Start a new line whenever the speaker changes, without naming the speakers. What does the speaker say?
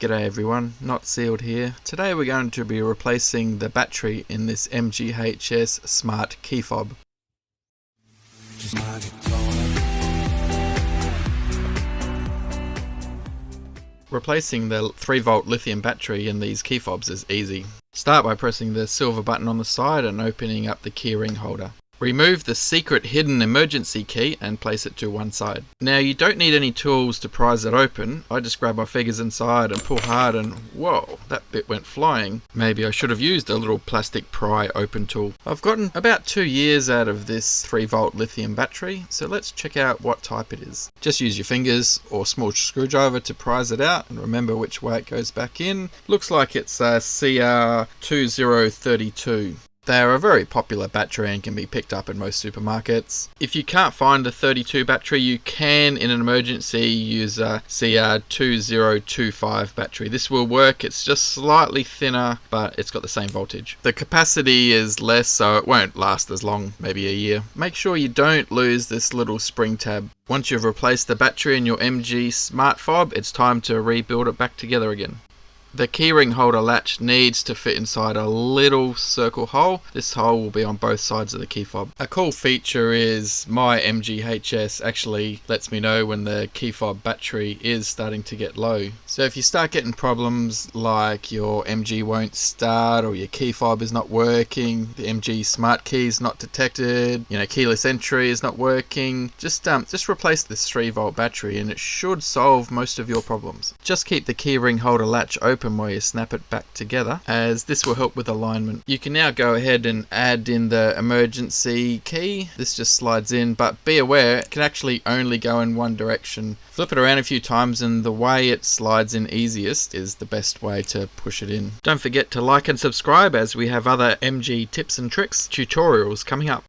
G'day everyone, Not Sealed here. Today we're going to be replacing the battery in this MGHS Smart key fob. Replacing the 3-volt lithium battery in these key fobs is easy. Start by pressing the silver button on the side and opening up the keyring holder. Remove the secret hidden emergency key and place it to one side. Now you don't need any tools to prise it open. I just grab my fingers inside and pull hard and whoa, that bit went flying. Maybe I should have used a little plastic pry open tool. I've gotten about 2 years out of this 3-volt lithium battery, so let's check out what type it is. Just use your fingers or small screwdriver to prise it out and remember which way it goes back in. Looks like it's a CR2032. They are a very popular battery and can be picked up in most supermarkets. If you can't find a 32 battery, you can, in an emergency, use a CR2025 battery. This will work. It's just slightly thinner, but it's got the same voltage. The capacity is less, so it won't last as long, maybe a year. Make sure you don't lose this little spring tab. Once you've replaced the battery in your MG Smart Fob, it's time to rebuild it back together again. The keyring holder latch needs to fit inside a little circle hole. This hole will be on both sides of the key fob. A cool feature is my MGHS actually lets me know when the key fob battery is starting to get low. So if you start getting problems like your MG won't start or your key fob is not working, the MG smart key is not detected, keyless entry is not working, just replace this 3-volt battery and it should solve most of your problems. Just keep the keyring holder latch open while you snap it back together, as this will help with alignment. You can now go ahead and add in the emergency key. This just slides in, but be aware it can actually only go in one direction. Flip it around a few times and the way it slides in easiest is the best way to push it in. Don't forget to like and subscribe, as we have other MG tips and tricks tutorials coming up.